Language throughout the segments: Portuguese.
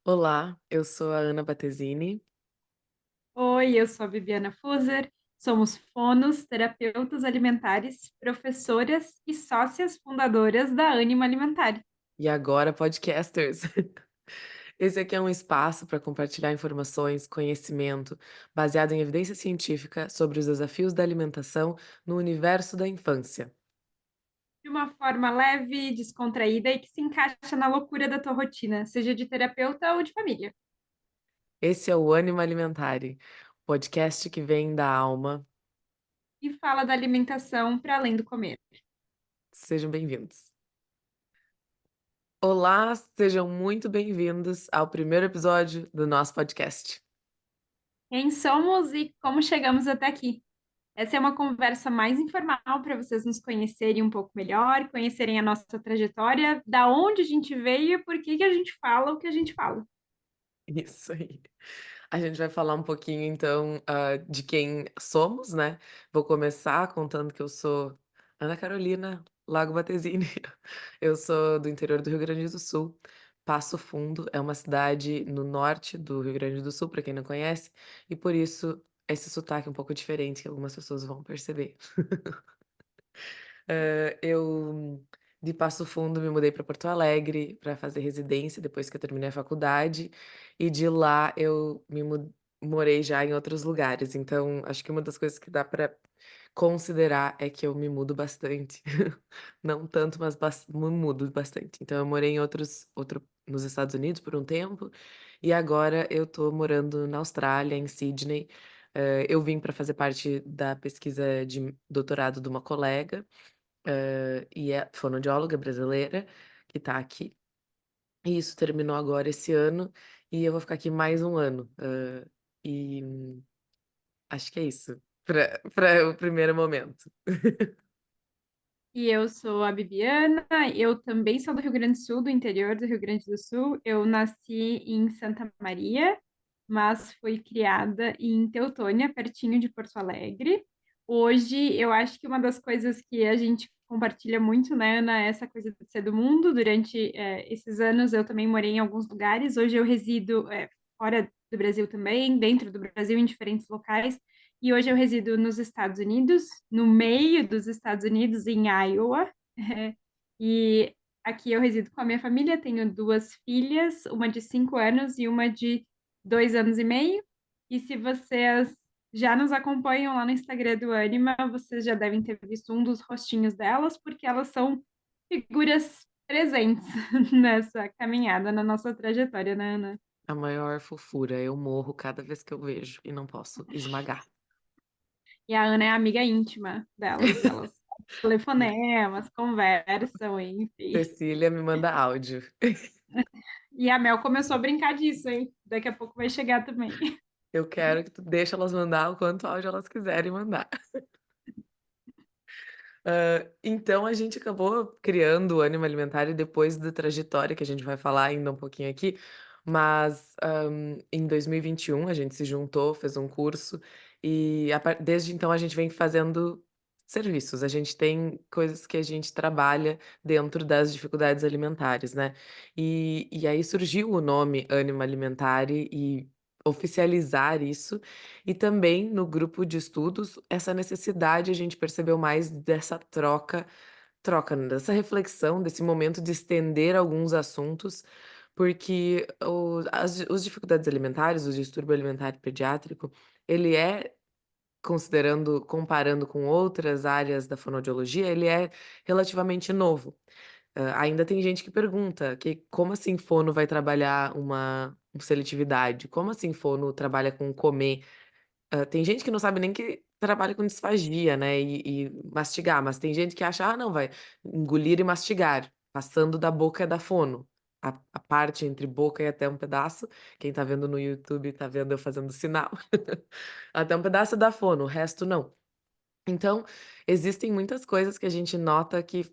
Olá, eu sou a Ana Batesini Oi, eu sou a Bibiana Fuser, somos fonos, terapeutas alimentares, professoras e sócias fundadoras da Ânima Alimentar. e agora podcasters. Esse aqui é um espaço para compartilhar informações, conhecimento, baseado em evidência científica sobre os desafios da alimentação no universo da infância. De uma forma leve, descontraída e que se encaixa na loucura da tua rotina, seja de terapeuta ou de família. Esse é o Anima Alimentare, podcast que vem da alma. E fala da alimentação para além do comer. Sejam bem-vindos. Olá, sejam muito bem-vindos ao primeiro episódio do nosso podcast. Quem somos e como chegamos até aqui? Essa é uma conversa mais informal para vocês nos conhecerem um pouco melhor, conhecerem a nossa trajetória, da onde a gente veio e por que que a gente fala o que a gente fala. Isso aí. A gente vai falar um pouquinho então, de quem somos, né. Vou começar contando que eu sou Ana Carolina Lago Batesini. Eu sou do interior do Rio Grande do Sul. Passo Fundo é uma cidade no norte do Rio Grande do Sul, para quem não conhece, e por isso esse sotaque um pouco diferente que algumas pessoas vão perceber. Eu de Passo Fundo me mudei para Porto Alegre para fazer residência depois que eu terminei a faculdade, e de lá eu me mu morei já em outros lugares, então acho que uma das coisas que dá para considerar é que eu me mudo bastante. Não tanto, mas me mudo bastante. Então eu morei em nos Estados Unidos por um tempo, e agora eu tô morando na Austrália, em Sydney. Eu vim para fazer parte da pesquisa de doutorado de uma colega, e é fonoaudióloga brasileira, que tá aqui. E isso terminou agora esse ano, e eu vou ficar aqui mais um ano. E acho que é isso, pra o primeiro momento. E eu sou a Bibiana, eu também sou do Rio Grande do Sul, do interior do Rio Grande do Sul. Eu nasci em Santa Maria, mas fui criada em Teutônia, pertinho de Porto Alegre. Hoje, eu acho que uma das coisas que a gente compartilha muito, né, Ana, é essa coisa de ser do mundo. Durante esses anos, eu também morei em alguns lugares. Hoje, eu resido fora do Brasil também, dentro do Brasil, em diferentes locais. E hoje eu resido nos Estados Unidos, no meio dos Estados Unidos, em Iowa. E aqui eu resido com a minha família, tenho duas filhas, uma de 5 anos e uma de 2 anos e meio. E se vocês já nos acompanham lá no Instagram do Anima, vocês já devem ter visto um dos rostinhos delas, porque elas são figuras presentes nessa caminhada, na nossa trajetória, né, Ana? A maior fofura, eu morro cada vez que eu vejo e não posso esmagar. E a Ana é amiga íntima delas, elas telefonemas, conversam, enfim. Cecília me manda áudio. E a Mel começou a brincar disso, hein? Daqui a pouco vai chegar também. Eu quero que tu deixe elas mandar o quanto áudio elas quiserem mandar. Então a gente acabou criando o Ânima Alimentar e depois da trajetória que a gente vai falar ainda um pouquinho aqui, mas, em 2021 a gente se juntou, fez um curso e desde então a gente vem fazendo serviços. A gente tem coisas que a gente trabalha dentro das dificuldades alimentares, né. E aí surgiu o nome Ânima Alimentare e oficializar isso, e também no grupo de estudos, essa necessidade a gente percebeu mais dessa troca, né, dessa reflexão, desse momento de estender alguns assuntos, porque os dificuldades alimentares, o distúrbio alimentar pediátrico, ele é comparando com outras áreas da fonoaudiologia, ele é relativamente novo. Ainda tem gente que pergunta que como assim fono vai trabalhar uma seletividade? Como assim fono trabalha com comer? Tem gente que não sabe nem que trabalha com disfagia, né, e mastigar, mas tem gente que acha: "Ah, não, vai engolir e mastigar, passando da boca da fono". A parte entre boca e até um pedaço, quem tá vendo no YouTube tá vendo eu fazendo sinal, até um pedaço da fono, o resto não. Então, existem muitas coisas que a gente nota que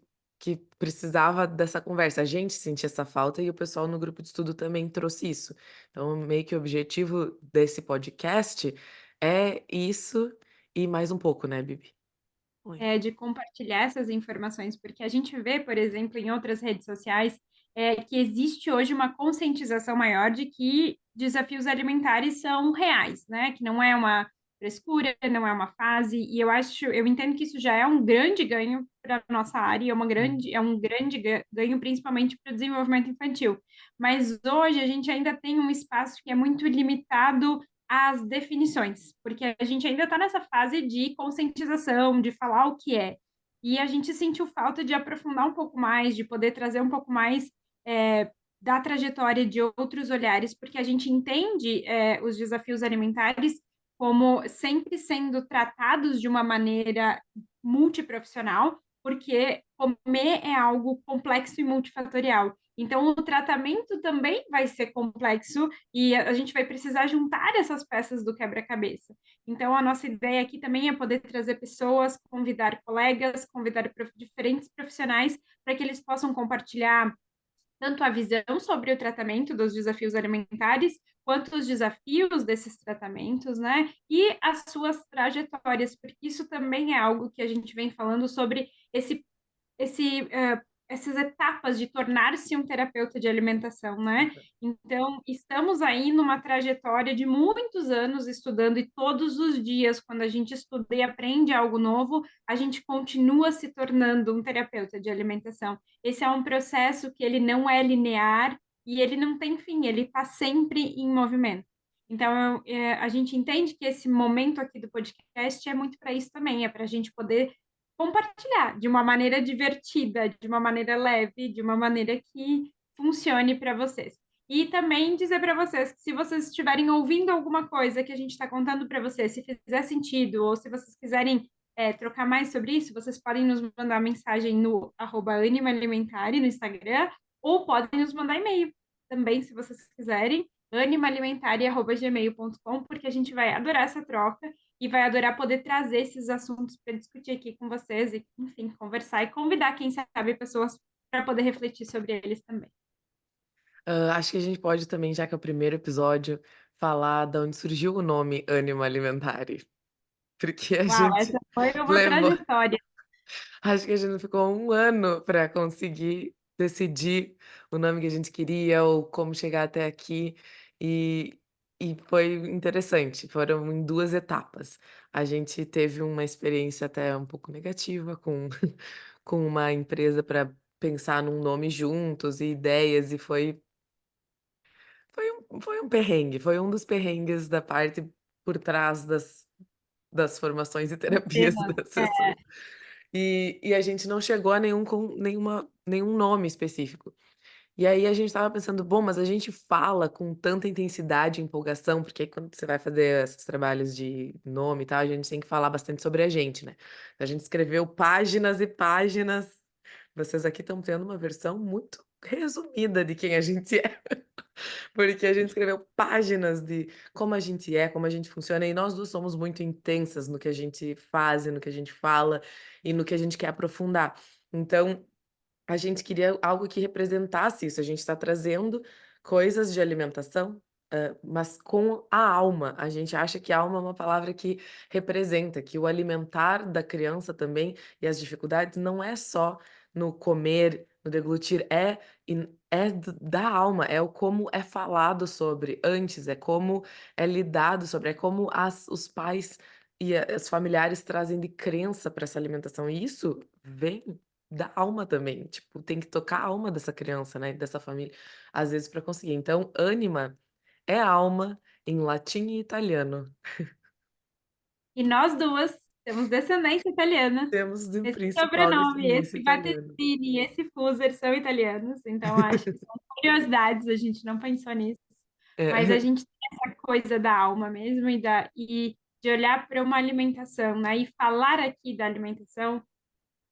precisava dessa conversa. A gente sentia essa falta e o pessoal no grupo de estudo também trouxe isso. Então, meio que o objetivo desse podcast é isso e mais um pouco, né, Bibi? Oi. De compartilhar essas informações, porque a gente vê, por exemplo, em outras redes sociais, é que existe hoje uma conscientização maior de que desafios alimentares são reais, né? Que não é uma frescura, não é uma fase, e eu entendo que isso já é um grande ganho para a nossa área, Hum. é um grande ganho principalmente para o desenvolvimento infantil. Mas hoje a gente ainda tem um espaço que é muito limitado às definições, porque a gente ainda está nessa fase de conscientização, de falar o que é. E a gente sentiu falta de aprofundar um pouco mais, de poder trazer um pouco mais da trajetória de outros olhares, porque a gente entende os desafios alimentares como sempre sendo tratados de uma maneira multiprofissional, porque comer é algo complexo e multifatorial. Então, o tratamento também vai ser complexo e a gente vai precisar juntar essas peças do quebra-cabeça. Então, a nossa ideia aqui também é poder trazer pessoas, convidar colegas, convidar diferentes profissionais para que eles possam compartilhar tanto a visão sobre o tratamento dos desafios alimentares, quanto os desafios desses tratamentos, né? E as suas trajetórias, porque isso também é algo que a gente vem falando sobre esse, essas etapas de tornar-se um terapeuta de alimentação, né? Então, estamos aí numa trajetória de muitos anos estudando e todos os dias, quando a gente estuda e aprende algo novo, a gente continua se tornando um terapeuta de alimentação. Esse é um processo que ele não é linear e ele não tem fim, ele está sempre em movimento. Então, a gente entende que esse momento aqui do podcast é muito para isso também, é para a gente poder compartilhar de uma maneira divertida, de uma maneira leve, de uma maneira que funcione para vocês. E também dizer para vocês que se vocês estiverem ouvindo alguma coisa que a gente está contando para vocês, se fizer sentido, ou se vocês quiserem trocar mais sobre isso, vocês podem nos mandar mensagem no @animalimentare no Instagram, ou podem nos mandar e-mail também, se vocês quiserem, animalimentare@gmail.com, porque a gente vai adorar essa troca e vai adorar poder trazer esses assuntos para discutir aqui com vocês e, enfim, conversar e convidar, quem sabe, pessoas para poder refletir sobre eles também. Acho que a gente pode também, já que é o primeiro episódio, falar da onde surgiu o nome Anima Alimentare, porque a Uau, gente essa foi uma levou trajetória. acho que a gente ficou um ano para conseguir decidir o nome que a gente queria ou como chegar até aqui, e foi interessante, foram em 2 etapas. A gente teve uma experiência até um pouco negativa com com uma empresa para pensar num nome juntos e ideias, e foi um perrengue, foi um dos perrengues da parte por trás das formações e terapias Cenas. das É, pessoas. E a gente não chegou a nenhum nome específico. E aí a gente estava pensando: "Bom, mas a gente fala com tanta intensidade e empolgação", porque aí quando você vai fazer esses trabalhos de nome e tal, a gente tem que falar bastante sobre a gente, né. A gente escreveu páginas e páginas, vocês aqui estão tendo uma versão muito resumida de quem a gente é. Porque a gente escreveu páginas de como a gente é, como a gente funciona, e nós 2 somos muito intensas no que a gente faz e no que a gente fala, e no que a gente quer aprofundar. Então, a gente queria algo que representasse isso, a gente está trazendo coisas de alimentação, mas com a alma. A gente acha que alma é uma palavra que representa, que o alimentar da criança também e as dificuldades não é só no comer, no deglutir, é da alma, é o como é falado sobre antes, é como é lidado sobre, é como os pais e os familiares trazem de crença para essa alimentação, e isso vem da alma também, tipo, tem que tocar a alma dessa criança, né, dessa família, às vezes para conseguir. Então, "anima" é alma em latim e italiano. e nós duas temos descendência italiana. Temos de Esse principal sobrenome, descendência esse italiana. Battistini e esse Fuser são italianos, então acho que são curiosidades, a gente não pensou nisso. Mas a É. gente tem essa coisa da alma mesmo e de olhar para uma alimentação, né? E falar aqui da alimentação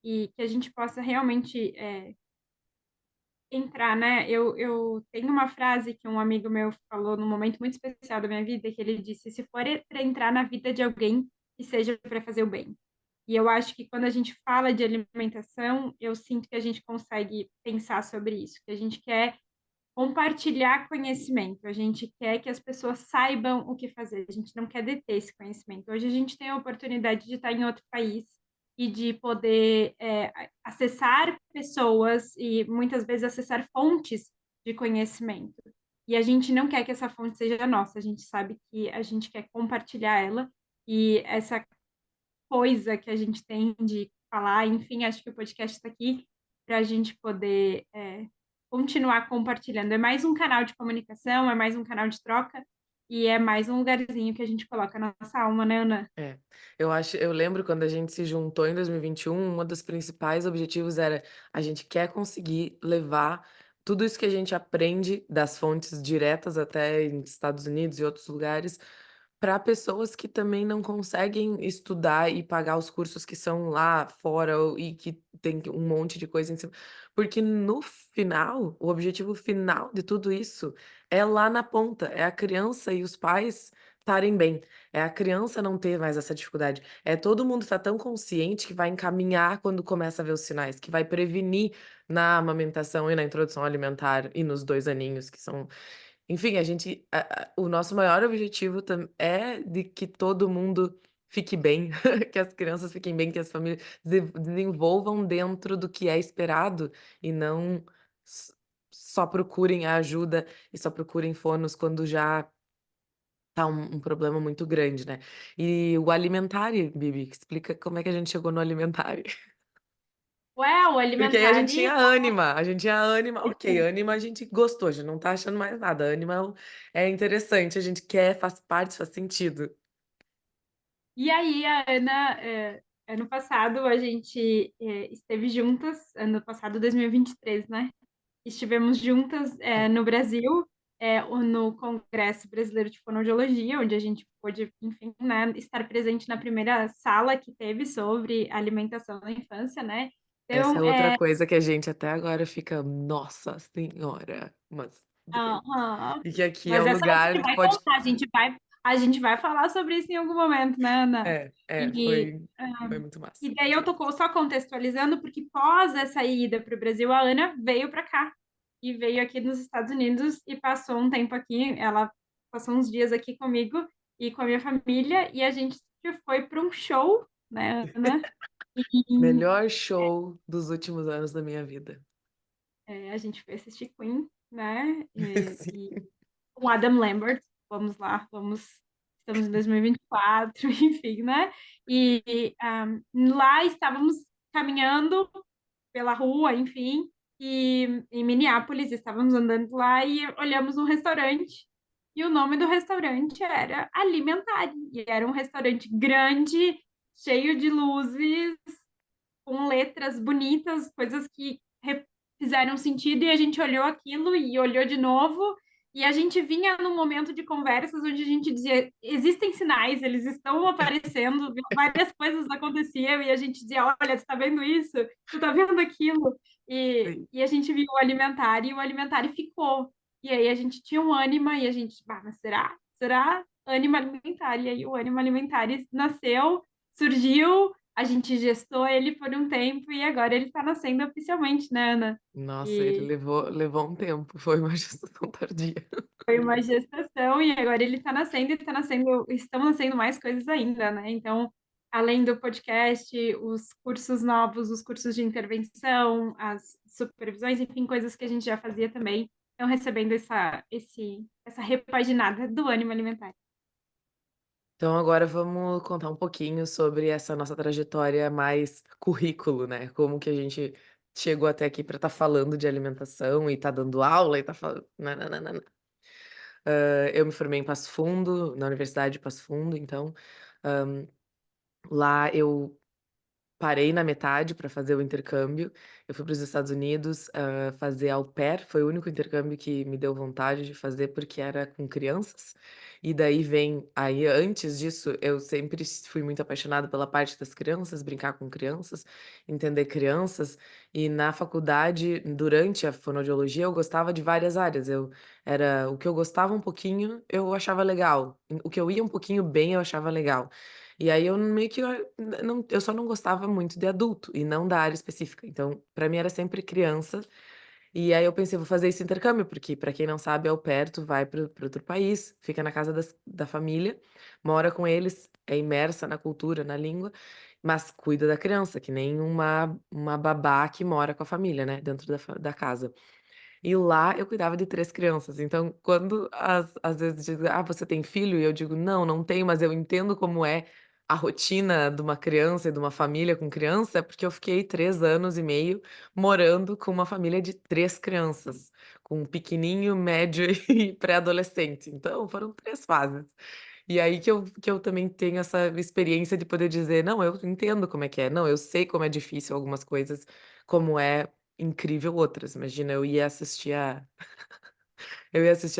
e que a gente possa realmente entrar, né? Eu tenho uma frase que um amigo meu falou num momento muito especial da minha vida, que ele disse: se for para entrar na vida de alguém, que seja para fazer o bem. E eu acho que quando a gente fala de alimentação, eu sinto que a gente consegue pensar sobre isso, que a gente quer compartilhar conhecimento, a gente quer que as pessoas saibam o que fazer, a gente não quer deter esse conhecimento. Hoje a gente tem a oportunidade de estar em outro país, e de poder acessar pessoas e muitas vezes acessar fontes de conhecimento. E a gente não quer que essa fonte seja nossa, a gente sabe que a gente quer compartilhar ela e essa coisa que a gente tem de falar, enfim, acho que o podcast está aqui para a gente poder continuar compartilhando. É mais um canal de comunicação, é mais um canal de troca e é mais um lugarzinho que a gente coloca na nossa alma, né, Ana? É, eu lembro quando a gente se juntou em 2021, um dos principais objetivos era a gente quer conseguir levar tudo isso que a gente aprende das fontes diretas até em Estados Unidos e outros lugares, para pessoas que também não conseguem estudar e pagar os cursos que são lá fora e que tem um monte de coisa em cima. Porque no final, o objetivo final de tudo isso é lá na ponta, é a criança e os pais estarem bem. É a criança não ter mais essa dificuldade. É todo mundo tá tão consciente que vai encaminhar quando começa a ver os sinais, que vai prevenir na amamentação e na introdução alimentar e nos 2 aninhos que são enfim, a gente o nosso maior objetivo é de que todo mundo fique bem, que as crianças fiquem bem, que as famílias desenvolvam dentro do que é esperado e não s só procurem a ajuda e só procurem fonos quando já tá um problema muito grande, né. E o Alimentari, Bibi, explica como é que a gente chegou no Alimentari. O Porque aí a gente Alimentari. tinha Anima, a gente tinha Anima, ok, Anima a gente gostou, a gente não tá achando mais nada, Anima é interessante, a gente quer, faz parte, faz sentido. E aí, a Ana, ano passado, a gente esteve juntas, ano passado, 2023, né? Estivemos juntas É. no Brasil, no Congresso Brasileiro de Fonoaudiologia, onde a gente pôde, enfim, né, estar presente na primeira sala que teve sobre alimentação na infância, né? Essa Então, é outra coisa que a gente até agora fica: "Nossa senhora", mas tudo bem. aham. E que aqui é Mas o essa a lugar gente que vai pode contar, a gente vai falar sobre isso em algum momento, né, Ana? E, foi muito massa. e daí eu tô só contextualizando, porque pós essa ida para o Brasil, a Ana veio para cá e veio aqui nos Estados Unidos e passou um tempo aqui. Ela passou uns dias aqui comigo e com a minha família, e a gente foi para um show, né, Ana? E Melhor show dos últimos anos da minha vida. a gente foi assistir Queen, né? E Sim. com Adam Lambert. Vamos lá, estamos em 2024, enfim, né? Lá estávamos caminhando pela rua, enfim, e em Minneapolis estávamos andando lá e olhamos um restaurante. E o nome do restaurante era Alimentari. E era um restaurante grande, cheio de luzes, com letras bonitas, coisas que fizeram sentido, e a gente olhou aquilo e olhou de novo, e a gente vinha num momento de conversas onde a gente dizia, existem sinais, eles estão aparecendo, várias coisas aconteciam, e a gente dizia, olha, tu tá vendo isso? Tu tá vendo aquilo? Sim. E a gente viu o alimentar, e o alimentar ficou. E aí a gente tinha um ânima, e a gente, mas será? Será? Ânima alimentar. E aí o ânima alimentar nasceu, surgiu, a gente gestou ele por um tempo e agora ele está nascendo oficialmente, né, Ana? Nossa, ele E levou um tempo, foi uma gestação tardia. foi uma gestação e agora ele está nascendo e está nascendo, estão nascendo mais coisas ainda, né? Então, além do podcast, os cursos novos, os cursos de intervenção, as supervisões, enfim, coisas que a gente já fazia também, estão recebendo essa repaginada do ânimo alimentar. Então agora vamos contar um pouquinho sobre essa nossa trajetória mais currículo, né, como que a gente chegou até aqui para estar falando de alimentação e tá dando aula e tá falando eu me formei em Passo Fundo, na Universidade de Passo Fundo, então, hã, lá eu parei na metade para fazer o intercâmbio. Eu fui para os Estados Unidos, fazer au pair, foi o único intercâmbio que me deu vontade de fazer, porque era com crianças. E daí antes disso, eu sempre fui muito apaixonada pela parte das crianças, brincar com crianças, entender crianças. E na faculdade, durante a fonoaudiologia, eu gostava de várias áreas. O que eu gostava um pouquinho, eu achava legal. O que eu ia um pouquinho bem, eu achava legal. E aí eu meio que eu só não gostava muito de adulto e não da área específica, então pra mim era sempre criança, e aí eu pensei: "Vou fazer esse intercâmbio", porque pra quem não sabe, au pair, tu vai para outro país, fica na casa da família, mora com eles, é imersa na cultura, na língua, mas cuida da criança, que nem uma babá que mora com a família, né, dentro da casa. E lá eu cuidava de 3 crianças, então quando às vezes dizem: "Ah, você tem filho?" E eu digo: "Não, não tenho, mas eu entendo como é a rotina de uma criança e de uma família com criança, porque eu fiquei 3 anos e meio morando com uma família de 3 crianças, com um pequenininho, médio e pré-adolescente, então foram 3 fases. E aí que eu também tenho essa experiência de poder dizer: "Não, eu entendo como é que é. Não, eu sei como é difícil algumas coisas, como é incrível outras". Imagina, eu ia assistir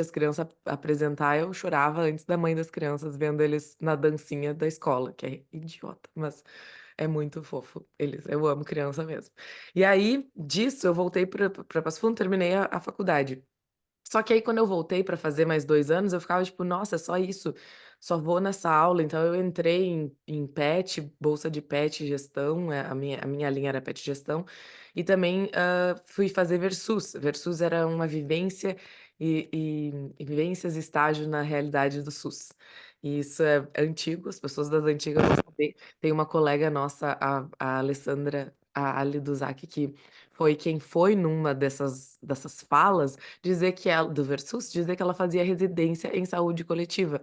as crianças apresentar, eu chorava antes da mãe das crianças, vendo eles na dancinha da escola, que é idiota, mas é muito fofo. Eu amo criança mesmo. E aí, disso, eu voltei pra Passo Fundo, terminei a faculdade. Só que aí quando eu voltei pra fazer mais 2 anos, eu ficava tipo: "Nossa, é só isso? Só vou nessa aula?". Então eu entrei em PET, bolsa de PET gestão, a minha linha era PET gestão, e também, fui fazer Versus. Versus era uma vivência e vivências e estágio na realidade do SUS. E isso é antigo, as pessoas das antigas vão saber. Tem uma colega nossa, a Alessandra, a Ali Duzak, que foi quem foi numa dessas falas, dizer que ela do Versus, dizer que ela fazia residência em saúde coletiva.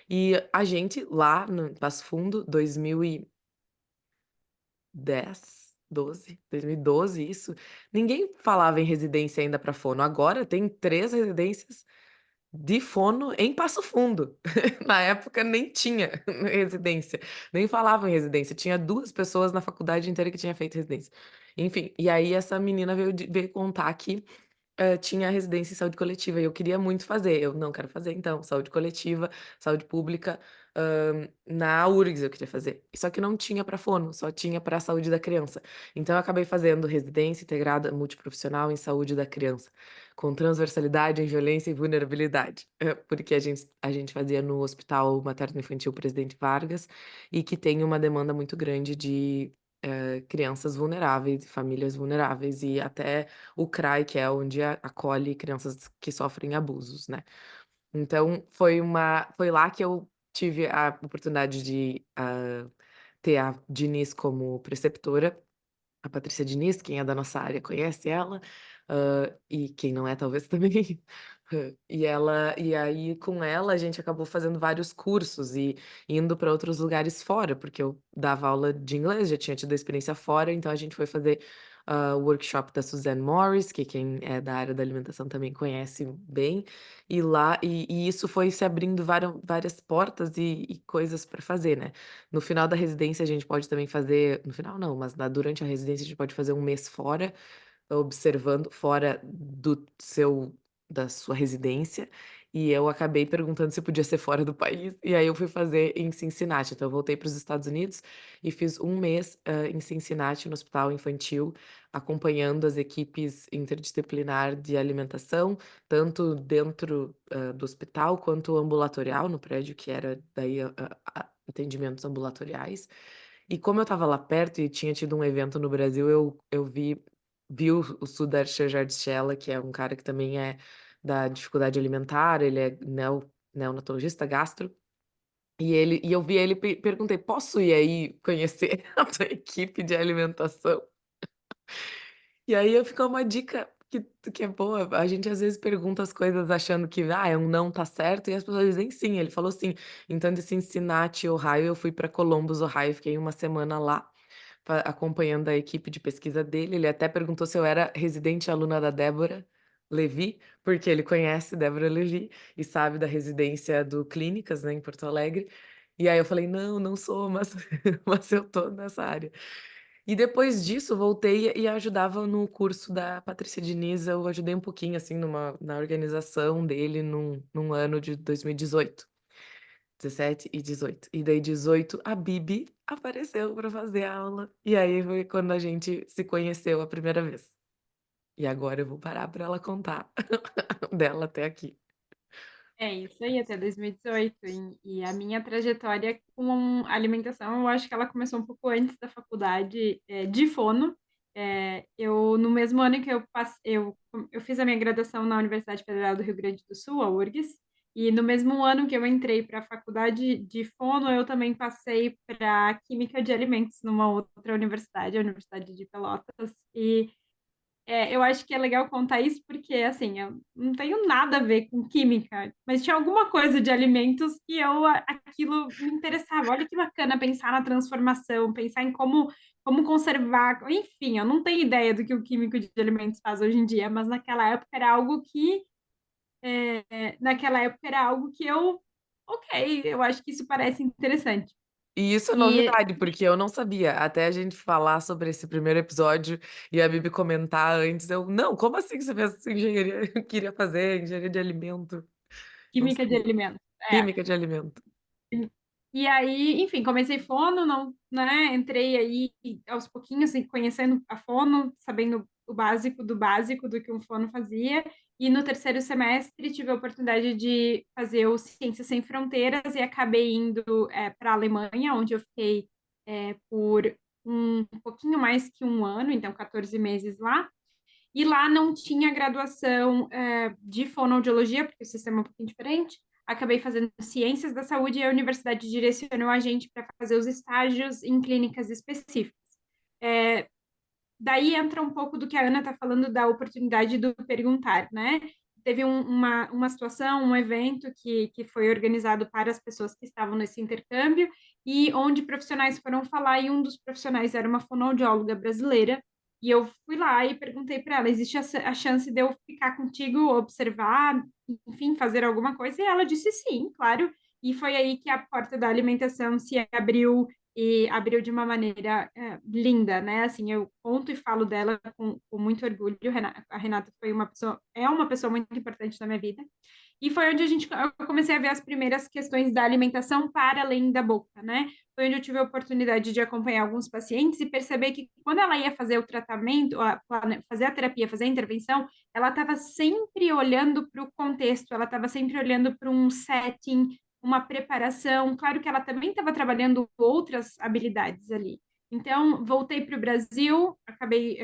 E a gente lá no Passo Fundo, 2010, 2012 isso, ninguém falava em residência ainda para fono. Agora tem 3 residências de fono em Passo Fundo. Na época nem tinha residência, nem falavam em residência, tinha 2 pessoas na faculdade inteira que tinha feito residência. Enfim, e aí essa menina veio contar que tinha residência em saúde coletiva e eu queria muito fazer. Eu: "Não, quero fazer então, saúde coletiva, saúde pública, na URGS eu queria fazer". Só que não tinha para fono, só tinha para saúde da criança. Então eu acabei fazendo residência integrada multiprofissional em saúde da criança, com transversalidade em violência e vulnerabilidade. Porque a gente fazia no Hospital Materno Infantil Presidente Vargas, e que tem uma demanda muito grande de, crianças vulneráveis, famílias vulneráveis e até o CRAI, que é onde acolhe crianças que sofrem abusos, né. Então foi lá que eu tive a oportunidade de, ter a Diniz como preceptora, a Patrícia Diniz, quem é da nossa área conhece ela, e quem não é talvez também. E aí com ela a gente acabou fazendo vários cursos e indo para outros lugares fora, porque eu dava aula de inglês, já tinha tido a experiência fora, então a gente foi fazer, o workshop da Suzanne Morris, que quem é da área da alimentação também conhece bem, e lá e isso foi se abrindo várias portas e coisas para fazer, né. No final da residência a gente pode também fazer no final não, mas durante a residência a gente pode fazer um mês fora, observando fora do seu da sua residência, e eu acabei perguntando se podia ser fora do país, e aí eu fui fazer em Cincinnati. Então eu voltei para os Estados Unidos e fiz um mês, em Cincinnati, no hospital infantil, acompanhando as equipes interdisciplinar de alimentação, tanto dentro, do hospital quanto ambulatorial, no prédio que era daí atendimentos ambulatoriais. E como eu estava lá perto e tinha tido um evento no Brasil, eu vi o Sudarshan Jardshela, que é um cara que também é da dificuldade alimentar, ele é neonatologista gastro, e eu vi ele e perguntei: "Posso ir aí conhecer a tua equipe de alimentação?". E aí eu ficou uma dica que é boa, a gente às vezes pergunta as coisas achando que, é um não tá certo, e as pessoas dizem sim, ele falou sim. Então de Cincinnati, Ohio, eu fui para Columbus, Ohio, fiquei uma semana lá, acompanhando a equipe de pesquisa dele, ele até perguntou se eu era residente e aluna da Débora Levi, porque ele conhece Débora Levi e sabe da residência do Clínicas, né, em Porto Alegre. E aí eu falei: "Não, não sou, mas mas eu tô nessa área". E depois disso voltei e ajudava no curso da Patrícia Diniz, eu ajudei um pouquinho, assim, na organização dele num ano de 2018, 17 e 18. E daí 18 a Bibi apareceu para fazer aula, e aí foi quando a gente se conheceu a primeira vez. E agora eu vou parar para ela contar dela até aqui. É isso aí, até 2018. E a minha trajetória com alimentação, eu acho que ela começou um pouco antes da faculdade, de fono. Eu no mesmo ano que eu fiz a minha graduação na Universidade Federal do Rio Grande do Sul, a URGS, E no mesmo ano que eu entrei para a faculdade de fono, eu também passei para química de alimentos numa outra universidade, a Universidade de Pelotas. E eu acho que é legal contar isso porque, assim, eu não tenho nada a ver com química, mas tinha alguma coisa de alimentos que aquilo me interessava. Olha que bacana pensar na transformação, pensar em como conservar. Enfim, eu não tenho ideia do que o químico de alimentos faz hoje em dia, mas naquela época era algo que ok, eu acho que isso parece interessante. E isso é E novidade, porque eu não sabia, até a gente falar sobre esse primeiro episódio e a Bibi comentar antes, eu: "Não, como assim você fez engenharia?" Eu queria fazer engenharia de alimento, não química de sabia. alimentos. É. Química de alimento. E aí, enfim, comecei fono, não, né, entrei aí aos pouquinhos, assim, conhecendo a fono, sabendo o básico do básico do que um fono fazia. E no terceiro semestre tive a oportunidade de fazer o Ciências Sem Fronteiras e acabei indo para a Alemanha, onde eu fiquei por um pouquinho mais que um ano, então 14 meses lá. E lá não tinha graduação de fonoaudiologia, porque o sistema é um pouquinho diferente. Acabei fazendo ciências da saúde e a universidade direcionou a gente para fazer os estágios em clínicas específicas. É, Daí entra um pouco do que a Ana está falando da oportunidade do perguntar, né? Teve uma situação, um evento que foi organizado para as pessoas que estavam nesse intercâmbio e onde profissionais foram falar e um dos profissionais era uma fonoaudióloga brasileira e eu fui lá e perguntei para ela, existe a chance de eu ficar contigo, observar, enfim, fazer alguma coisa? E ela disse sim, claro. E foi aí que a porta da alimentação se abriu e abriu de uma maneira linda, né? Assim, eu conto e falo dela com muito orgulho. A Renata é uma pessoa muito importante na minha vida. E foi onde eu comecei a ver as primeiras questões da alimentação para além da boca, né? Foi onde eu tive a oportunidade de acompanhar alguns pacientes e perceber que quando ela ia fazer o tratamento, fazer a terapia, fazer a intervenção, ela estava sempre olhando para o contexto, ela estava sempre olhando para um setting, uma preparação. Claro que ela também estava trabalhando outras habilidades ali. Então, voltei para o Brasil, acabei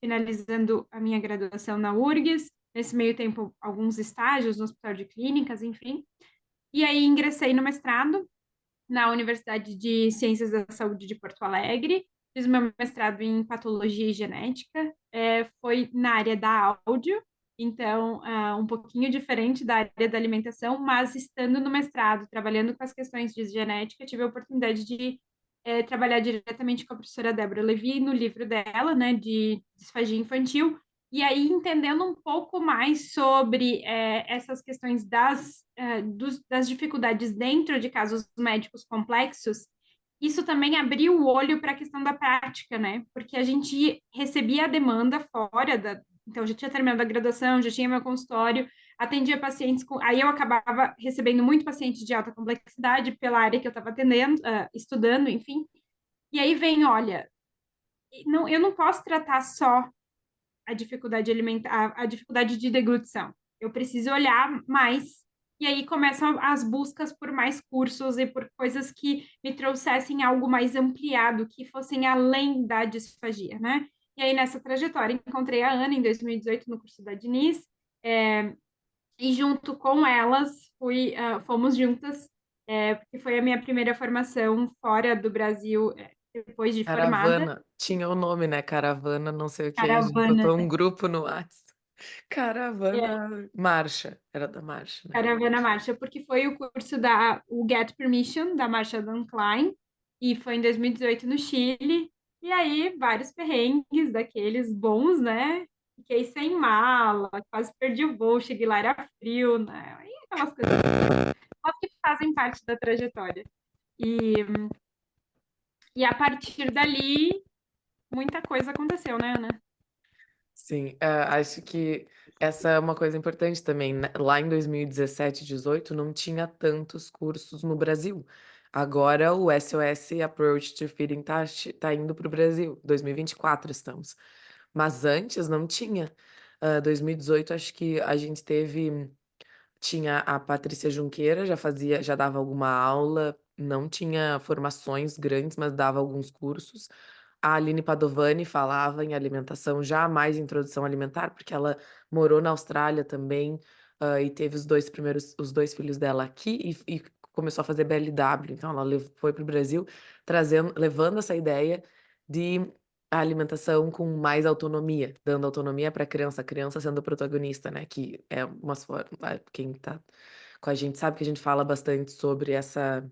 finalizando a minha graduação na URGS, nesse meio tempo, alguns estágios no Hospital de Clínicas, enfim. E aí ingressei no mestrado na Universidade de Ciências da Saúde de Porto Alegre. Fiz meu mestrado em patologia e genética. Foi na área da áudio, então um pouquinho diferente da área da alimentação, mas estando no mestrado, trabalhando com as questões de genética, tive a oportunidade de trabalhar diretamente com a professora Débora Levi no livro dela, né, de disfagia infantil, e aí entendendo um pouco mais sobre essas questões das dificuldades dentro de casos médicos complexos, isso também abriu o olho para a questão da prática, né? Porque a gente recebia a demanda fora da. Então, já tinha terminado a graduação, já tinha meu consultório, atendia pacientes com. Aí eu acabava recebendo muito paciente de alta complexidade pela área que eu estava atendendo, estudando, enfim. E aí vem, olha, não, eu não posso tratar só a dificuldade alimentar, a dificuldade de deglutição. Eu preciso olhar mais. E aí começam as buscas por mais cursos e por coisas que me trouxessem algo mais ampliado, que fossem além da disfagia, né? E aí nessa trajetória encontrei a Ana em 2018 no curso da Diniz, e junto com elas fomos juntas, porque foi a minha primeira formação fora do Brasil, depois de formada, Caravana, tinha o nome, né, caravana não sei o quê, a gente caravana. botou um grupo no Whats. Caravana marcha, era da marcha, né. Caravana Marcha, porque foi o curso o Get Permission, da Marcha Dan Klein, e foi em 2018 no Chile. E aí, vários perrengues daqueles bons, né? Fiquei sem mala, quase perdi o voo, cheguei lá, era frio, né? E aquelas coisas mas que fazem parte da trajetória. E, e a partir dali, muita coisa aconteceu, né, Ana? Sim, acho que essa é uma coisa importante também, né, lá em 2017, 18 não tinha tantos cursos no Brasil. Agora o SOS Approach to Feeding tá indo para o Brasil, 2024 estamos. Mas antes não tinha. 2018 acho que a gente tinha a Patrícia Junqueira, já dava alguma aula, não tinha formações grandes, mas dava alguns cursos. A Aline Padovani falava em alimentação já, mais introdução alimentar, porque ela morou na Austrália também, e teve os 2 filhos dela aqui e começou a fazer BLW, então ela foi para o Brasil levando essa ideia de alimentação com mais autonomia, dando autonomia para a criança sendo o protagonista, né, que é umas for quem tá com a gente sabe que a gente fala bastante sobre essa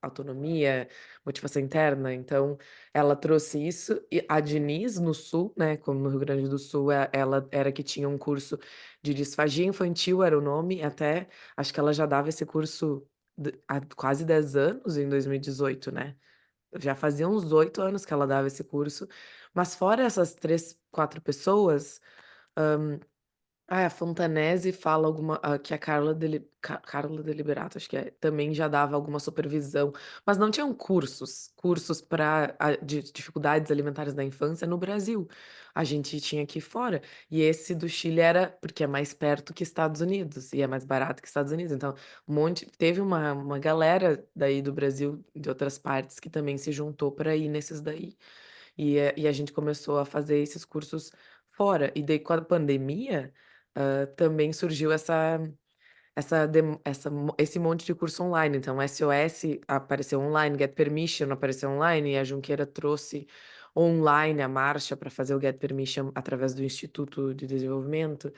autonomia, motivação interna, então ela trouxe isso e a Diniz no sul, né, como no Rio Grande do Sul, ela era que tinha um curso de disfagia infantil, era o nome, até acho que ela já dava esse curso há quase 10 anos, em 2018, né. Já fazia uns 8 anos que ela dava esse curso, mas fora essas 3, 4 pessoas, a Fontanesi fala que a Carla Deliberato, acho que é, também já dava alguma supervisão, mas não tinham cursos para de dificuldades alimentares da infância no Brasil. A gente tinha aqui fora, e esse do Chile era porque é mais perto que Estados Unidos, e é mais barato que Estados Unidos, então teve uma galera daí do Brasil, de outras partes, que também se juntou para ir nesses daí. E a gente começou a fazer esses cursos fora. E daí com a pandemia, também surgiu esse monte de curso online. Então SOS apareceu online, Get Permission apareceu online, e a Junqueira trouxe online a marcha para fazer o Get Permission através do Instituto de Desenvolvimento.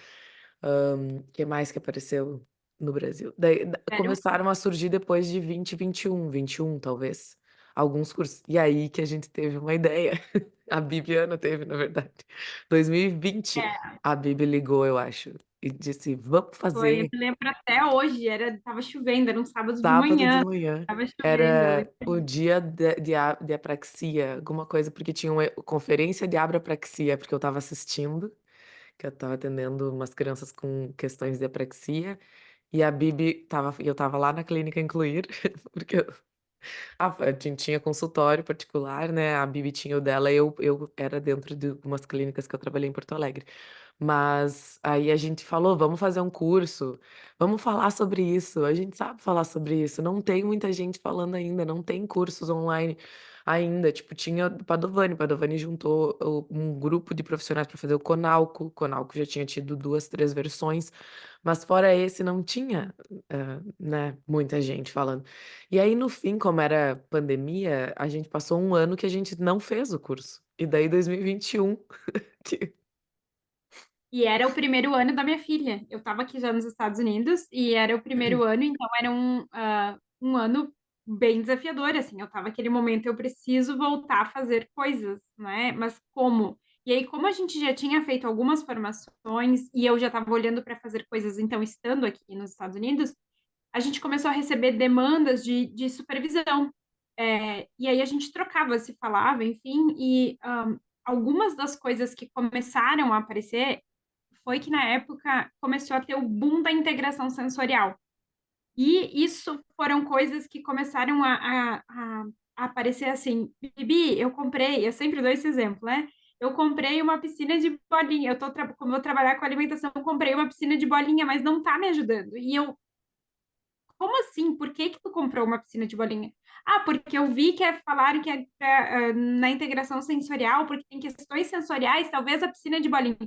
Que mais que apareceu no Brasil? Daí Sério? começaram a surgir depois de 21 talvez, alguns cursos. E aí que a gente teve uma ideia. A Bibiana teve, na verdade. 2020, É, a Bibi ligou, eu acho, e disse: "Vamos foi, eu fazer me lembro até hoje, estava chovendo, era um sábado de sábado de manhã, manhã". estava chovendo, eu Era lembro. o dia de apraxia, alguma coisa, porque tinha uma conferência de abrapraxia, porque eu estava assistindo, que eu estava atendendo umas crianças com questões de apraxia, e eu estava lá na clínica Incluir, porque a gente tinha consultório particular, né, a Bibi tinha o dela, eu era dentro de umas clínicas que eu trabalhei em Porto Alegre. Mas aí a gente falou: "Vamos fazer um curso, vamos falar sobre isso, a gente sabe falar sobre isso, não tem muita gente falando ainda, não tem cursos online ainda", tipo, tinha o Padovani juntou um grupo de profissionais para fazer o Conalco já tinha tido 2, 3 versões, mas fora esse não tinha, né, muita gente falando. E aí no fim, como era pandemia, a gente passou um ano que a gente não fez o curso, e daí 2021 que E era o primeiro ano da minha filha. Eu estava aqui já nos Estados Unidos e era o primeiro ano, então era um ano bem desafiador, assim. Eu estava naquele momento, eu preciso voltar a fazer coisas, né? Mas como? E aí, como a gente já tinha feito algumas formações e eu já estava olhando para fazer coisas, então, estando aqui nos Estados Unidos, a gente começou a receber demandas de supervisão. E aí a gente trocava, se falava, enfim, e algumas das coisas que começaram a aparecer foi que na época começou a ter o boom da integração sensorial. E isso foram coisas que começaram a aparecer assim. Bibi, eu comprei, eu sempre dou esse exemplo, né? Eu comprei uma piscina de bolinha. Como eu vou trabalhar com alimentação, eu comprei uma piscina de bolinha, mas não tá me ajudando. E eu, como assim? Por que que tu comprou uma piscina de bolinha? Ah, porque eu vi que falaram que na integração sensorial, porque tem questões sensoriais, talvez a piscina de bolinha.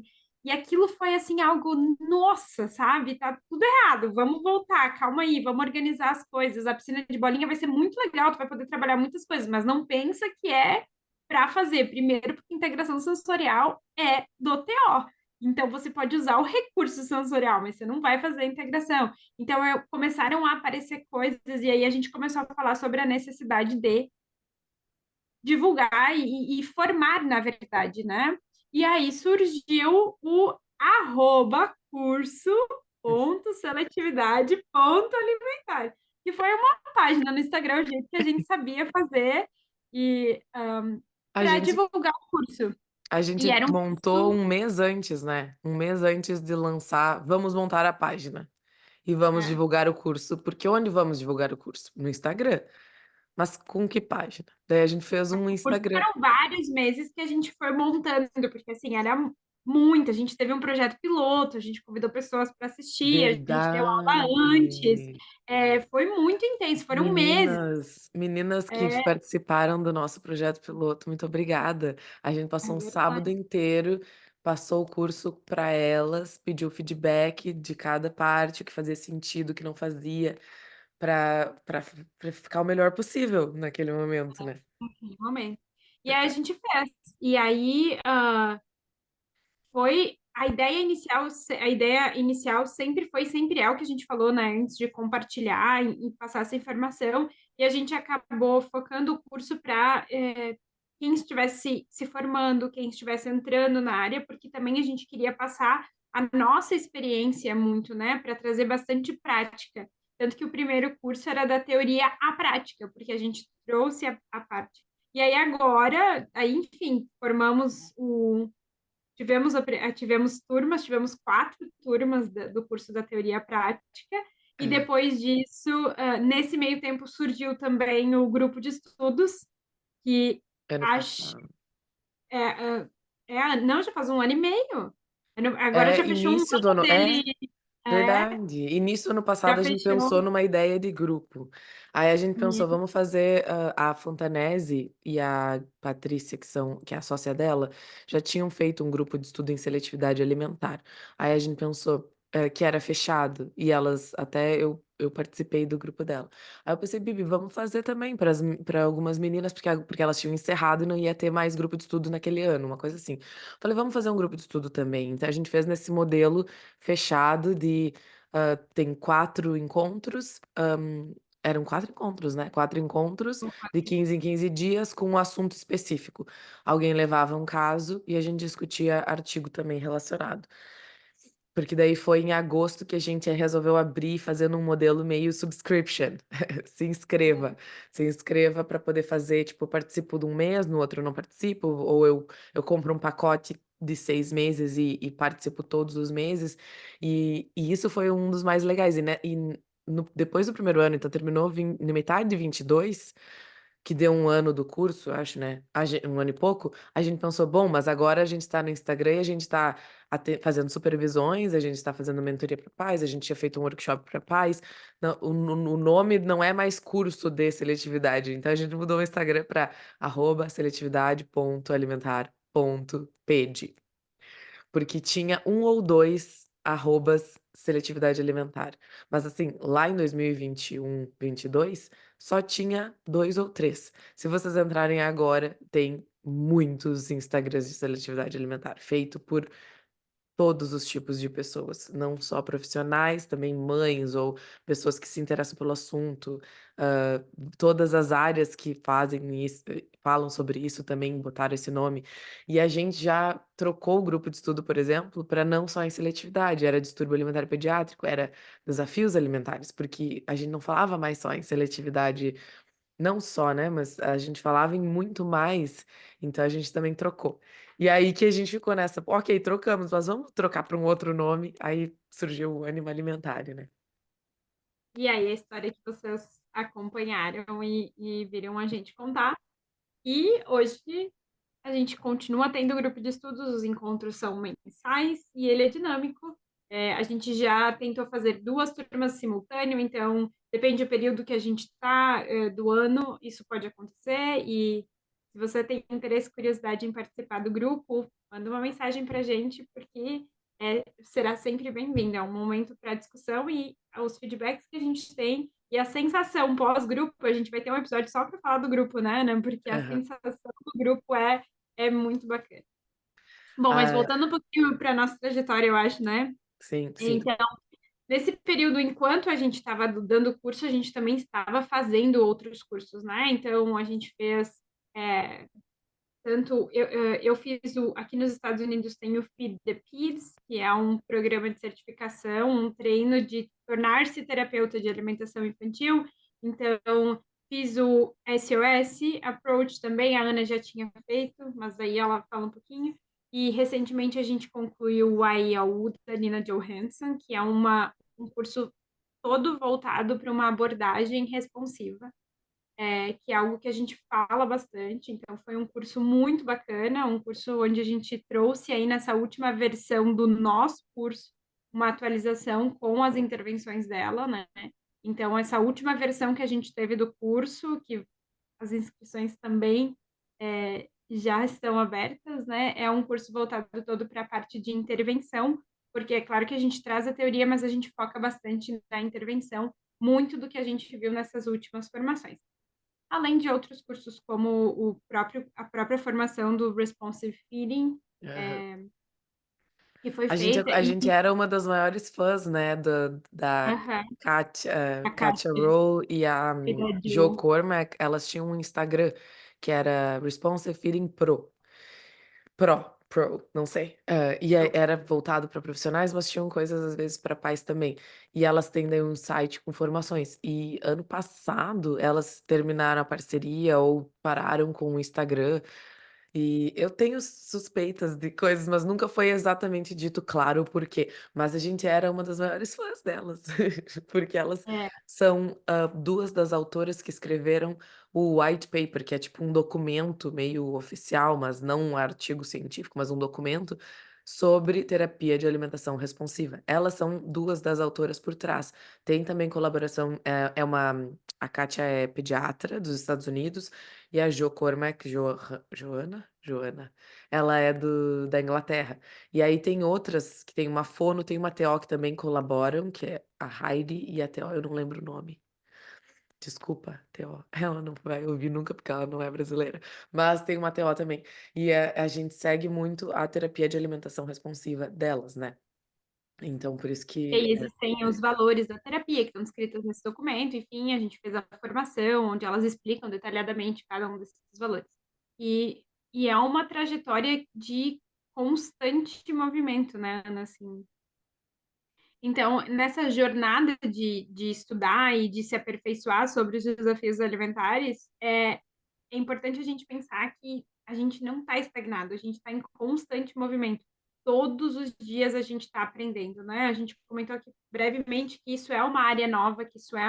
E aquilo foi assim algo, nossa, sabe? Tá tudo errado. Vamos voltar, calma aí, vamos organizar as coisas. A piscina de bolinha vai ser muito legal, tu vai poder trabalhar muitas coisas, mas não pensa que é para fazer. Primeiro, porque integração sensorial é do TO. Então, você pode usar o recurso sensorial, mas você não vai fazer a integração. Então, começaram a aparecer coisas, e aí a gente começou a falar sobre a necessidade de divulgar e formar, na verdade, né? E aí surgiu o @curso.seletividade.alimentar, que foi uma página no Instagram, o jeito que a gente sabia fazer, e a para gente divulgar o curso. A E gente era um montou curso. um mês antes, né, um mês antes de lançar, vamos montar a página e vamos É, divulgar o curso, porque onde vamos divulgar o curso? No Instagram, mas com que página? Daí a gente fez um Porque Instagram. foram vários meses que a gente foi montando, porque assim, era muito. A gente teve um projeto piloto, a gente convidou pessoas para assistir, a gente deu aula antes, Verdade. foi muito intenso, foram meses. Meninas que É, participaram do nosso projeto piloto, muito obrigada. A gente é passou um sábado verdade. inteiro passou o curso para elas, pediu feedback de cada parte, o que fazia sentido, o que não fazia, para ficar o melhor possível naquele momento, né. naquele momento. E aí a gente fez. E aí, foi a ideia inicial sempre é o que a gente falou, né, antes de compartilhar e passar essa informação, e a gente acabou focando o curso para quem estivesse se formando, quem estivesse entrando na área, porque também a gente queria passar a nossa experiência muito, né, para trazer bastante prática. Tanto que o primeiro curso era da teoria à prática, porque a gente trouxe a parte. E aí agora, aí, enfim, formamos o tivemos 4 turmas do curso da teoria prática, e É, depois disso, nesse meio tempo surgiu também o grupo de estudos, que ano acho passado. é, não, já faz um ano e meio. Agora É, já fechou um início do ano ano dele, é, verdade. Início do ano já passado a gente fechou. pensou numa ideia de grupo. Aí a gente pensou: E "Vamos fazer", a Fontanese e a Patrícia, que é a sócia dela, já tinham feito um grupo de estudo em seletividade alimentar. Aí a gente pensou, que era fechado e elas até eu participei do grupo dela. Aí eu pensei: "Bibi, vamos fazer também para algumas meninas", porque elas tinham encerrado e não ia ter mais grupo de estudo naquele ano, uma coisa assim. Falei: "Vamos fazer um grupo de estudo também". Então a gente fez nesse modelo fechado de, tem 4 encontros, eram 4 encontros, né, 4 encontros de 15 em 15 dias com um assunto específico. Alguém levava um caso e a gente discutia artigo também relacionado. Porque daí foi em agosto que a gente resolveu abrir fazendo um modelo meio subscription. Se inscreva, se inscreva para poder fazer, tipo, eu participo de um mês, no outro eu não participo, ou eu compro um pacote de 6 meses e participo todos os meses, e isso foi um dos mais legais, e né, e no depois do primeiro ano, então terminou na metade de 22, que deu um ano do curso, acho, né, um ano e pouco, a gente pensou: "Bom, mas agora a gente está no Instagram e a gente está fazendo supervisões, a gente está fazendo mentoria para pais, a gente tinha feito um workshop para pais, não, o nome não é mais curso de seletividade, então a gente mudou o Instagram para @seletividade.alimentar.ped. Porque tinha um ou 2 arrobas seletividade alimentar. Mas, assim, lá em 2021, 22, só tinha 2 ou 3. Se vocês entrarem agora, tem muitos Instagrams de seletividade alimentar, feito por todos os tipos de pessoas, não só profissionais, também mães ou pessoas que se interessam pelo assunto, hã, todas as áreas que fazem isso falam sobre isso também botaram esse nome. E a gente já trocou o grupo de estudo, por exemplo, para não só em seletividade, era distúrbio alimentar pediátrico, era desafios alimentares, porque a gente não falava mais só em seletividade, não só, né, mas a gente falava em muito mais, então a gente também trocou. E aí que a gente ficou nessa: "Ok, trocamos, mas vamos trocar para um outro nome", aí surgiu o Ânima Alimentário, né. e aí a história que vocês acompanharam e viram a gente contar. E hoje a gente continua tendo grupo de estudos, os encontros são mensais e ele é dinâmico. A gente já tentou fazer 2 turmas simultâneo, então depende do período que a gente está, do ano, isso pode acontecer. E se você tem interesse e curiosidade em participar do grupo, manda uma mensagem para a gente, porque, será sempre bem-vindo. É um momento para discussão e os feedbacks que a gente tem e a sensação pós-grupo, a gente vai ter um episódio só para falar do grupo, né, Ana, porque a Aham. sensação do grupo é muito bacana. Bom, mas Ah, voltando um pouquinho para nossa trajetória, eu acho, né? sim, sim. Então, nesse período, enquanto a gente estava dando curso, a gente também estava fazendo outros cursos, né? Então, a gente fez é, tanto eu fiz aqui nos Estados Unidos tem o Feed the Kids, que é um programa de certificação, um treino de tornar-se terapeuta de alimentação infantil. Então, fiz o SOS Approach também, a Ana já tinha feito, mas aí ela fala um pouquinho. E recentemente a gente concluiu o IELTS da Nina Johansson, que é um curso todo voltado para uma abordagem responsiva, que é algo que a gente fala bastante. Então, foi um curso muito bacana, um curso onde a gente trouxe aí nessa última versão do nosso curso uma atualização com as intervenções dela, né? Então, essa última versão que a gente teve do curso, que as inscrições também já estão abertas, né, é um curso voltado todo para a parte de intervenção, porque é claro que a gente traz a teoria, mas a gente foca bastante na intervenção, muito do que a gente viu nessas últimas formações. Além de outros cursos como a própria formação do Responsive Feeding, Aham. eh, que foi A gente feita a gente era uma das maiores fãs, né, da aham, a Katia Kátia Roll e a e da Jo Jo. Cormack, elas tinham um Instagram que era Responsive Feeding Pro, não sei. E era voltado para profissionais, mas tinham coisas às vezes para pais também. E elas têm daí um site com formações. E ano passado elas terminaram a parceria ou pararam com o Instagram. E eu tenho suspeitas de coisas, mas nunca foi exatamente dito claro o porquê. Mas a gente era uma das maiores fãs delas, porque elas É, são, 2 das autoras que escreveram o white paper, que é tipo um documento meio oficial, mas não um artigo científico, mas um documento sobre terapia de alimentação responsiva. Elas são 2 das autoras por trás. Tem também colaboração, a Kátia é pediatra dos Estados Unidos e a Jo Cormack, Joana, ela é da Inglaterra. E aí tem outras que tem uma fono, tem uma TO que também colaboram, que é a Heidi e a TO, eu não lembro o nome. Desculpa, TO. Ela não vai ouvir nunca, porque ela não é brasileira. Mas tem uma TO também. E a gente segue muito a terapia de alimentação responsiva delas, né. Então por isso e que aí existem os valores da terapia que estão descritos nesse documento, enfim, a gente fez a formação, onde elas explicam detalhadamente cada um desses valores. E e é uma trajetória de constante movimento, né, Ana, assim. Então, nessa jornada de estudar e de se aperfeiçoar sobre os desafios alimentares, é importante a gente pensar que a gente não está estagnado, a gente está em constante movimento. Todos os dias a gente está aprendendo, né? A gente comentou aqui brevemente que isso é uma área nova, que isso é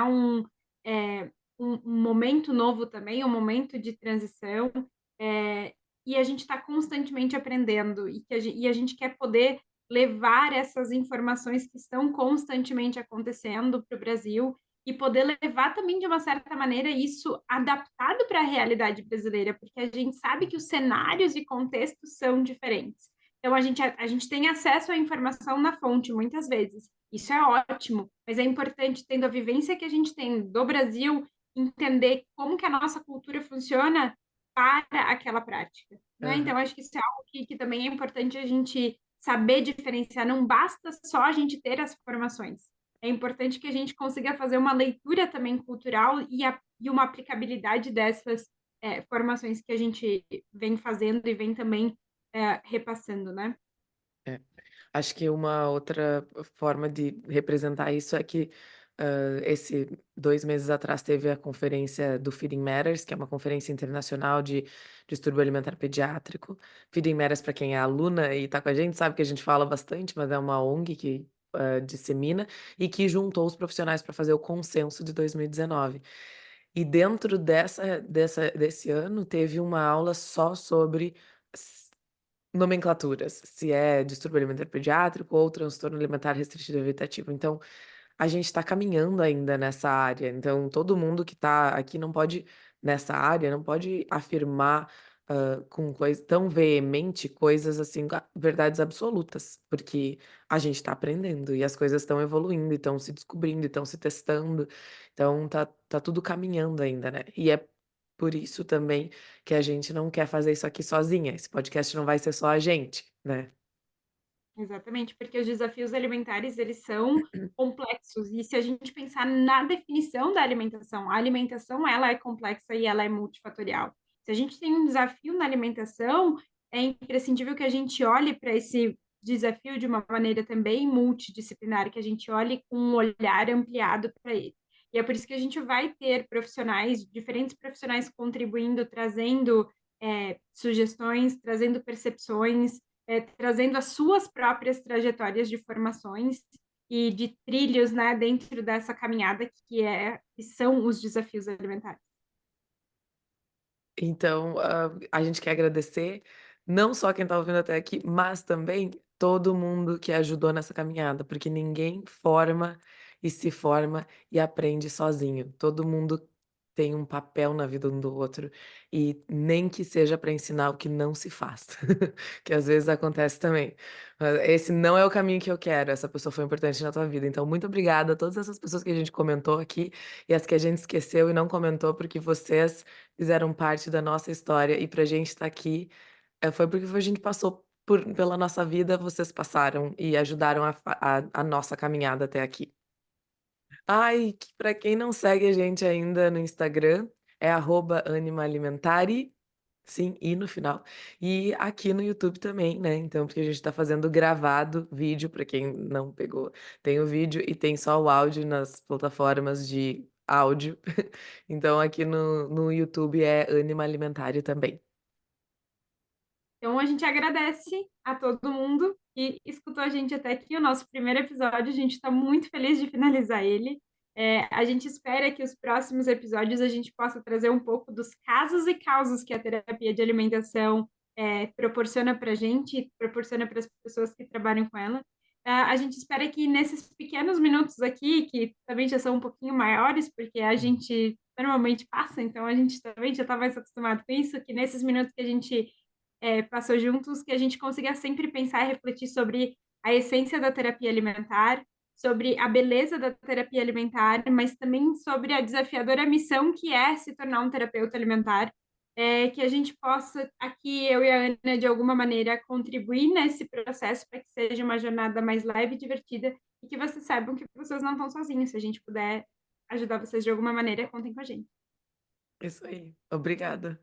é, um momento novo também, um momento de transição, é, e a gente está constantemente aprendendo e a gente quer poder levar essas informações que estão constantemente acontecendo para o Brasil e poder levar também, de uma certa maneira, isso adaptado para a realidade brasileira, porque a gente sabe que os cenários e contextos são diferentes. Então, a gente tem acesso à informação na fonte, muitas vezes. Isso é ótimo, mas é importante, tendo a vivência que a gente tem do Brasil, entender como que a nossa cultura funciona para aquela prática, né? aham. Então, acho que isso é algo que também é importante a gente saber diferenciar. Não basta só a gente ter as formações, é importante que a gente consiga fazer uma leitura também cultural e uma aplicabilidade dessas formações que a gente vem fazendo e vem também repassando, né? É. Acho que uma outra forma de representar isso é que, esse 2 meses atrás teve a conferência do Feeding Matters, que é uma conferência internacional de distúrbio alimentar pediátrico. Feeding Matters, para quem é aluna e está com a gente, sabe que a gente fala bastante, mas é uma ONG que, dissemina e que juntou os profissionais para fazer o consenso de 2019. E dentro desse ano, teve uma aula só sobre nomenclaturas, se é distúrbio alimentar pediátrico ou transtorno alimentar restritivo evitativo. Então, a gente está caminhando ainda nessa área, então todo mundo que está aqui não pode nessa área, não pode afirmar, com coisa tão veemente coisas assim, verdades absolutas, porque a gente está aprendendo e as coisas estão evoluindo e estão se descobrindo e estão se testando, então tá tudo caminhando ainda, né. E é por isso também que a gente não quer fazer isso aqui sozinha, esse podcast não vai ser só a gente, né. Exatamente, porque os desafios alimentares, eles são complexos, e se a gente pensar na definição da alimentação, a alimentação ela é complexa e ela é multifatorial. Se a gente tem um desafio na alimentação, é imprescindível que a gente olhe para esse desafio de uma maneira também multidisciplinar, que a gente olhe com um olhar ampliado para ele. E é por isso que a gente vai ter profissionais, diferentes profissionais contribuindo, trazendo sugestões, trazendo percepções, trazendo as suas próprias trajetórias de formações e de trilhos, né, dentro dessa caminhada que são os desafios alimentares. Então, a gente quer agradecer, não só quem está ouvindo até aqui, mas também todo mundo que ajudou nessa caminhada, porque ninguém forma e se forma e aprende sozinho. Todo mundo tem um papel na vida um do outro, e nem que seja para ensinar o que não se faz, que às vezes acontece também. Esse não é o caminho que eu quero, essa pessoa foi importante na tua vida, então muito obrigada a todas essas pessoas que a gente comentou aqui, e as que a gente esqueceu e não comentou, porque vocês fizeram parte da nossa história, e pra gente estar aqui, foi porque a gente passou pela nossa vida, vocês passaram e ajudaram a nossa caminhada até aqui. Ai, que pra quem não segue a gente ainda no Instagram, é @animaalimentari, sim, "e" no final. E aqui no YouTube também, né, então, porque a gente tá fazendo gravado vídeo, pra quem não pegou, tem o vídeo e tem só o áudio nas plataformas de áudio. Então aqui no YouTube é Anima Alimentari também. Então a gente agradece a todo mundo que escutou a gente até aqui, o nosso primeiro episódio. A gente está muito feliz de finalizar ele. A gente espera que os próximos episódios a gente possa trazer um pouco dos casos e causos que a terapia de alimentação proporciona para a gente, proporciona para as pessoas que trabalham com ela. A gente espera que nesses pequenos minutos aqui, que também já são um pouquinho maiores, porque a gente normalmente passa, então a gente também já está mais acostumado com isso, que nesses minutos que a gente passou juntos, que a gente consiga sempre pensar e refletir sobre a essência da terapia alimentar, sobre a beleza da terapia alimentar, mas também sobre a desafiadora missão que é se tornar um terapeuta alimentar, que a gente possa, aqui, eu e a Ana, de alguma maneira, contribuir nesse processo para que seja uma jornada mais leve e divertida e que vocês saibam que vocês não estão sozinhos. Se a gente puder ajudar vocês de alguma maneira, contem com a gente. Isso aí. Obrigada.